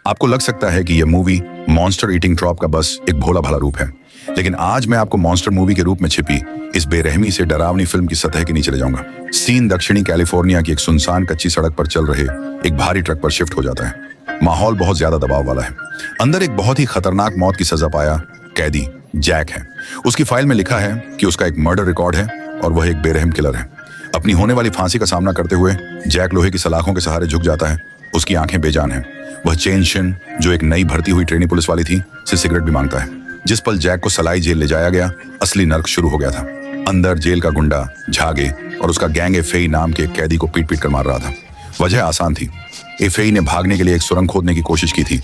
आपको लग सकता है कि यह मूवी मॉन्स्टर ईटिंग ट्रॉप का बस एक भोला भाला रूप है, लेकिन आज मैं आपको मॉन्स्टर मूवी के रूप में छिपी इस बेरहमी से डरावनी फिल्म की सतह के नीचे ले जाऊंगा। सीन दक्षिणी कैलिफोर्निया की एक सुनसान कच्ची सड़क पर चल रहे एक भारी ट्रक पर शिफ्ट हो जाता है। माहौल बहुत ज्यादा दबाव वाला है। अंदर एक बहुत ही खतरनाक मौत की सजा पाया कैदी जैक है। उसकी फाइल में लिखा है कि उसका एक मर्डर रिकॉर्ड है और वह एक बेरहम किलर है। अपनी होने वाली फांसी का सामना करते हुए जैक लोहे की सलाखों के सहारे झुक जाता है। उसकी आंखें बेजान हैं। वह चेन शिन, जो एक नई भर्ती हुई ट्रेनी पुलिस वाली थी, से सिगरेट भी मांगता है। जिस पल जैक को सलाई जेल ले जाया गया, असली नर्क शुरू हो गया था। अंदर जेल का गुंडा झागे और उसका गैंग एफेई नाम के एक कैदी को पीट पीट कर मार रहा था। वजह आसान थी। एफेई ने भागने के लिए एक सुरंग खोदने की कोशिश की थी,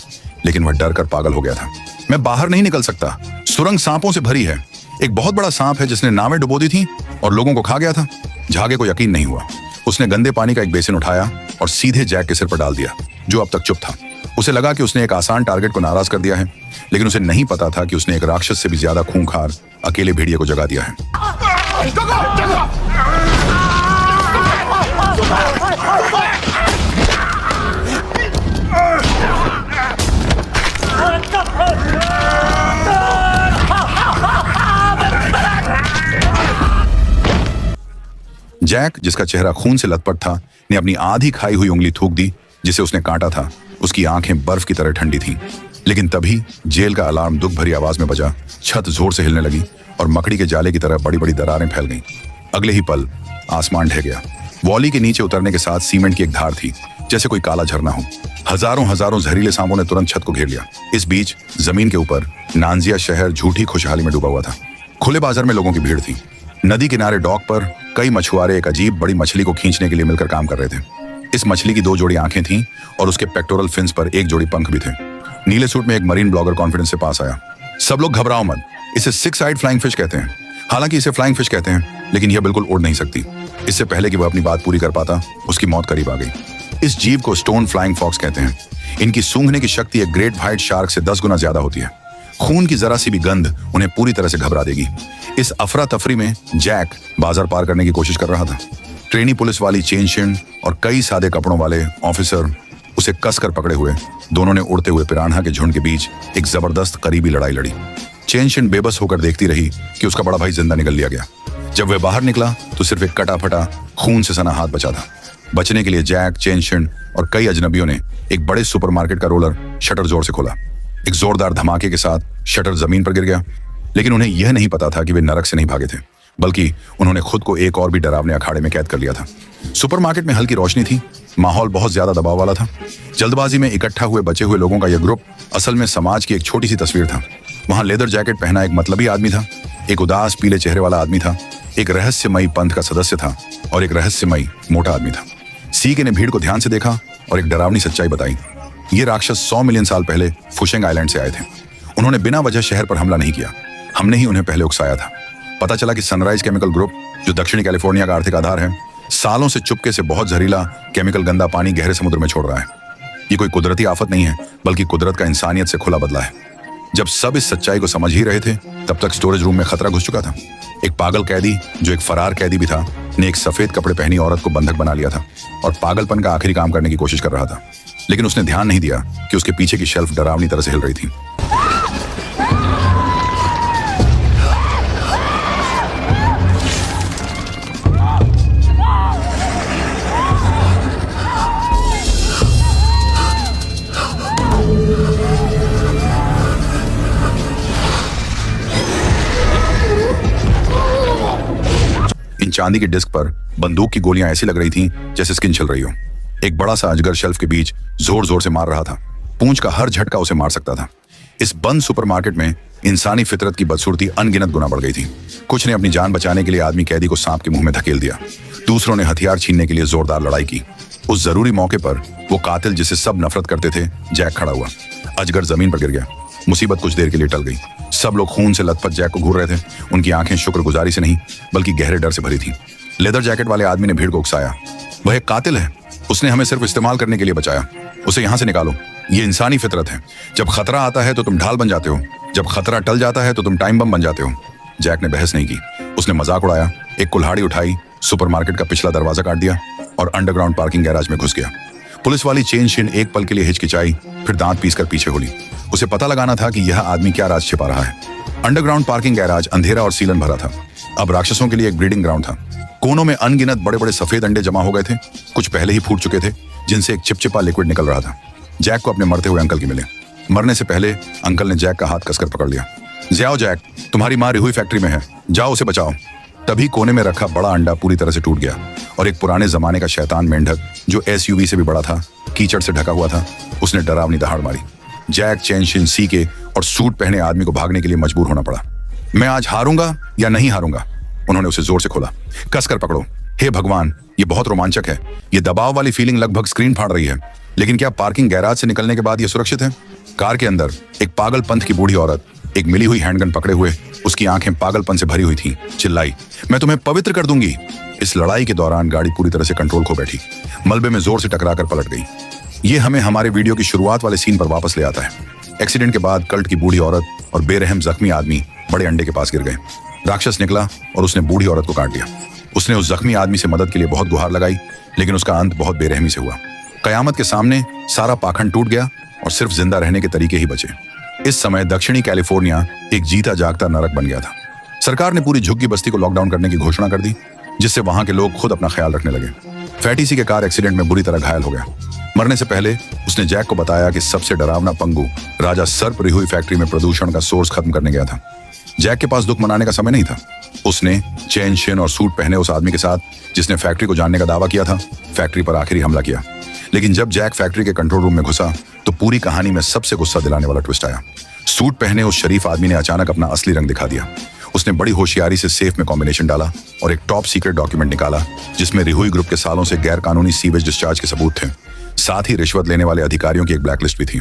लेकिन वह डर कर पागल हो गया था। मैं बाहर नहीं निकल सकता, सुरंग सांपों से भरी है। एक बहुत बड़ा सांप है जिसने नावें डुबो दी थी और लोगों को खा गया था। झागे को यकीन नहीं हुआ। उसने गंदे पानी का एक बेसिन उठाया और सीधे जैक के सिर पर डाल दिया, जो अब तक चुप था। उसे लगा कि उसने एक आसान टारगेट को नाराज कर दिया है, लेकिन उसे नहीं पता था कि उसने एक राक्षस से भी ज्यादा खूंखार अकेले भेड़िए को जगा दिया है। जैक, जिसका चेहरा खून से लथपथ था, ने अपनी आधी खाई हुई उंगली थूक दी जिसे उसने काटा था। उसकी आंखें बर्फ की तरह ठंडी थीं। लेकिन तभी जेल का अलार्म दुख भरी आवाज में बजा। छत जोर से हिलने लगी और मकड़ी के जाले की तरह बड़ी बड़ी दरारें फैल गईं। अगले ही पल आसमान ढह गया। वॉली के नीचे उतरने के साथ सीमेंट की एक धार थी, जैसे कोई काला झरना हो। हजारों हजारों जहरीले सांपों ने तुरंत छत को घेर लिया। इस बीच जमीन के ऊपर नांजिया शहर झूठी खुशहाली में डूबा हुआ था। खुले बाजार में लोगों की भीड़ थी। नदी किनारे डॉक पर कई मछुआरे एक अजीब बड़ी मछली को खींचने के लिए मिलकर काम कर रहे थे। इस मछली की 2 जोड़ी आंखें थीं और उसके पेक्टोरल फिन्स पर एक जोड़ी पंख भी थे। नीले सूट में एक मरीन ब्लॉगर कॉन्फिडेंस से पास आया। सब लोग घबराओ मत, इसे 6 आइड फ्लाइंग फिश कहते हैं। हालांकि इसे फ्लाइंग फिश कहते हैं, लेकिन यह बिल्कुल उड़ नहीं सकती। इससे पहले कि वह अपनी बात पूरी कर पाता, उसकी मौत करीब आ गई। इस जीव को स्टोन फ्लाइंग फॉक्स कहते हैं। इनकी सूंघने की शक्ति एक ग्रेट व्हाइट शार्क से 10 गुना ज्यादा होती है। खून की जरा सी भी गंध उन्हें पूरी तरह से घबरा देगी। इस अफरा तफरी में जैक बाजार पार करने की कोशिश कर रहा था। ट्रेनी पुलिस वाली चेन शिन और कई सादे कपड़ों वाले ऑफिसर उसे कसकर पकड़े हुए। दोनों ने उड़ते हुए पिरान्हा के झुंड के बीच एक जबरदस्त करीबी लड़ाई लड़ी। चेन शिन बेबस होकर देखती रही कि उसका बड़ा भाई जिंदा निकल लिया गया। जब वह बाहर निकला तो सिर्फ एक कटा फटा खून से सना हाथ बचा था। बचने के लिए जैक, चेन शिन और कई अजनबियों ने एक बड़े सुपरमार्केट का रोलर शटर जोर से खोला। एक जोरदार धमाके के साथ शटर जमीन पर गिर गया, लेकिन उन्हें यह नहीं पता था कि वे नरक से नहीं भागे थे, बल्कि उन्होंने खुद को एक और भी डरावने अखाड़े में कैद कर लिया था। सुपरमार्केट में हल्की रोशनी थी। माहौल बहुत ज्यादा दबाव वाला था। जल्दबाजी में इकट्ठा हुए बचे हुए लोगों का यह ग्रुप असल में समाज की एक छोटी सी तस्वीर था। वहां लेदर जैकेट पहना एक मतलबी आदमी था, एक उदास पीले चेहरे वाला आदमी था, एक रहस्यमयी पंथ का सदस्य था और एक रहस्यमयी मोटा आदमी था। सीके ने भीड़ को ध्यान से देखा और एक डरावनी सच्चाई बताई। ये राक्षस 100 मिलियन साल पहले फुशेंग आइलैंड से आए थे। उन्होंने बिना वजह शहर पर हमला नहीं किया। हमने ही उन्हें पहले उकसाया था। पता चला कि सनराइज केमिकल ग्रुप, जो दक्षिणी कैलिफोर्निया का आर्थिक आधार है, सालों से चुपके से बहुत जहरीला केमिकल गंदा पानी गहरे समुद्र में छोड़ रहा है। ये कोई कुदरती आफत नहीं है, बल्कि कुदरत का इंसानियत से खुला बदला है। जब सब इस सच्चाई को समझ ही रहे थे, तब तक स्टोरेज रूम में खतरा घुस चुका था। एक पागल कैदी, जो एक फरार कैदी भी था, ने एक सफेद कपड़े पहनी औरत को बंधक बना लिया था और पागलपन का आखिरी काम करने की कोशिश कर रहा था। लेकिन उसने ध्यान नहीं दिया कि उसके पीछे की शेल्फ डरावनी तरह से हिल रही थी। इन चांदी की डिस्क पर बंदूक की गोलियां ऐसी लग रही थीं जैसे स्किन छिल रही हो। एक बड़ा सा अजगर शेल्फ के बीच जोर जोर से मार रहा था। पूंछ का हर झटका उसे मार सकता था। इस बंद सुपरमार्केट में इंसानी फितरत की बदसूरती अनगिनत गुना बढ़ गई थी। कुछ ने अपनी जान बचाने के लिए आदमी कैदी को सांप के मुंह में धकेल दिया। दूसरों ने हथियार छीनने के लिए जोरदार लड़ाई की। उस जरूरी मौके पर वो कातिल जिसे सब नफरत करते थे, जैक खड़ा हुआ। अजगर जमीन पर गिर गया। मुसीबत कुछ देर के लिए टल गई। सब लोग खून से लथपथ जैक को घूर रहे थे। उनकी आंखें शुक्रगुजारी से नहीं, बल्कि गहरे डर से भरी थीं। लेदर जैकेट वाले आदमी ने भीड़ को उकसाया। वह एक कातिल है। उसने हमें सिर्फ इस्तेमाल करने के लिए बचाया। उसे यहां से निकालो। ये इंसानी फितरत है। जब खतरा आता है तो तुम ढाल बन जाते हो, जब खतरा टल जाता है तो तुम टाइम बम बन जाते हो। जैक ने बहस नहीं की। उसने मजाक उड़ाया, एक कुल्हाड़ी उठाई, सुपरमार्केट का पिछला दरवाजा काट दिया और अंडरग्राउंड पार्किंग गैराज में घुस गया। पुलिस वाली चेन शिन एक पल के लिए हिचकिचाई, फिर दांत पीसकर पीछे होली। उसे पता लगाना था कि यह आदमी क्या राज छिपा रहा है। अंडरग्राउंड पार्किंग गैराज अंधेरा और सीलन भरा था। अब राक्षसों के लिए एक ब्रीडिंग ग्राउंड था। कोनों में अनगिनत बड़े बड़े सफेद अंडे जमा हो गए थे, कुछ पहले ही फूट चुके थे, जिनसे एक चिपचिपा लिक्विड निकल रहा था। जैक को अपने मरते हुए अंकल की मिले। मरने से पहले अंकल ने जैक का हाथ कसकर पकड़ लिया। जाओ जैक, तुम्हारी माँ रिहुई फैक्ट्री में है, जाओ उसे बचाओ। तभी कोने में रखा बड़ा अंडा पूरी तरह से टूट गया और एक पुराने जमाने का शैतान मेंढक, जो एसयूवी से भी बड़ा था, कीचड़ से ढका हुआ था, उसने डरावनी दहाड़ मारी। जैक, चेन शिन, सी के और सूट पहने आदमी को भागने के लिए मजबूर होना पड़ा। मैं आज हारूंगा या नहीं हारूंगा? उन्होंने उसे जोर से खोला। कसकर पकड़ो। हे भगवान, ये बहुत रोमांचक है। ये दबाव वाली फीलिंग लगभग स्क्रीन फाड़ रही है। लेकिन क्या पार्किंग गैराज से निकलने के बाद ये सुरक्षित है? कार के अंदर एक पागलपंथ की बूढ़ी औरत, एक मिली हुई हैंडगन पकड़े हुए, उसकी आंखें पागलपन से भरी हुई थीं, चिल्लाई, मैं तुम्हें पवित्र कर दूंगी। इस लड़ाई के दौरान गाड़ी पूरी तरह से कंट्रोल खो बैठी, मलबे में जोर से टकराकर पलट गई। ये हमें हमारे वीडियो की शुरुआत वाले सीन पर वापस ले आता है। एक्सीडेंट के बाद कल्ट की बूढ़ी औरत और बेरहम जख्मी आदमी बड़े अंडे के पास गिर गए। राक्षस निकला और उसने बूढ़ी औरत को काट दिया। उसने उस जख्मी आदमी से मदद के लिए बहुत गुहार लगाई, लेकिन उसका अंत बहुत बेरहमी से हुआ। कयामत के सामने सारा पाखंड टूट गया और सिर्फ जिंदा रहने के तरीके ही बचे। इस समय दक्षिणी कैलिफोर्निया एक जीता जागता नरक बन गया था। सरकार ने पूरी झुग्गी बस्ती को लॉकडाउन करने की घोषणा कर दी, जिससे वहां के लोग खुद अपना ख्याल रखने लगे। फैटी सी के कार एक्सीडेंट में बुरी तरह घायल हो गया। मरने से पहले उसने जैक को बताया कि सबसे डरावना पंगु राजा सर्प रिहुई फैक्ट्री में प्रदूषण का सोर्स खत्म करने गया था। जैक के पास दुख मनाने का समय नहीं था। उसने चेन शिन और सूट पहने उस आदमी के साथ, जिसने फैक्ट्री को जानने का दावा किया था, फैक्ट्री पर आखिरी हमला किया। लेकिन जब जैक फैक्ट्री के कंट्रोल रूम में घुसा तो पूरी कहानी में सबसे गुस्सा दिलाने वाला ट्विस्ट आया। सूट पहने उस शरीफ आदमी ने अचानक अपना असली रंग दिखा दिया। उसने बड़ी होशियारी से सेफ में कॉम्बिनेशन डाला और एक टॉप सीक्रेट डॉक्यूमेंट निकाला, जिसमें रिहुई ग्रुप के सालों से गैर कानूनी सीवेज डिस्चार्ज के सबूत थे। साथ ही रिश्वत लेने वाले अधिकारियों की एक ब्लैकलिस्ट भी थी।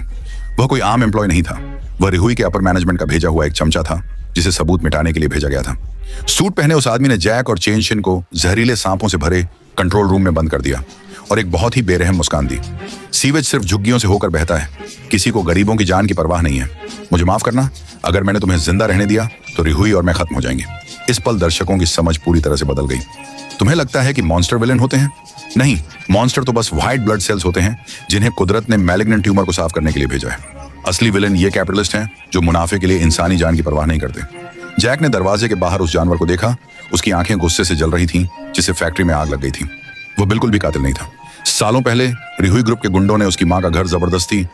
वह कोई आम एम्प्लॉय नहीं था, वह रिहुई के अपर मैनेजमेंट का भेजा हुआ एक चमचा था, जिसे सबूत मिटाने के लिए भेजा गया था। सूट पहने उस आदमी ने जैक और चेन शिन को जहरीले सांपों से भरे कंट्रोल रूम में बंद कर दिया और एक बहुत ही बेरहम मुस्कान दी। सीवेज सिर्फ झुग्गियों से होकर बहता है, किसी को गरीबों की जान की परवाह नहीं है। मुझे माफ करना, अगर मैंने तुम्हें जिंदा रहने दिया तो रिहुई और मैं खत्म हो जाएंगे। इस पल दर्शकों की समझ पूरी तरह से बदल गई। तुम्हें लगता है कि मॉन्स्टर विलेन होते हैं? नहीं, मॉन्स्टर तो बस व्हाइट ब्लड सेल्स होते हैं, जिन्हें कुदरत ने मैलिग्नेंट ट्यूमर को साफ करने के लिए भेजा है। असली विलेन ये कैपिटलिस्ट हैं, जो मुनाफे के लिए इंसानी जान की परवाह नहीं करते। जैक ने दरवाजे के बाहर उस जानवर को देखा। उसकी आंखें गुस्से से जल रही थीं, जिससे फैक्ट्री में आग लग गई थी। वो बिल्कुल भी कातिल नहीं था। सालों पहले रिहुई ग्रुप के गुंडों ने उसकी मां का घर जबरदस्ती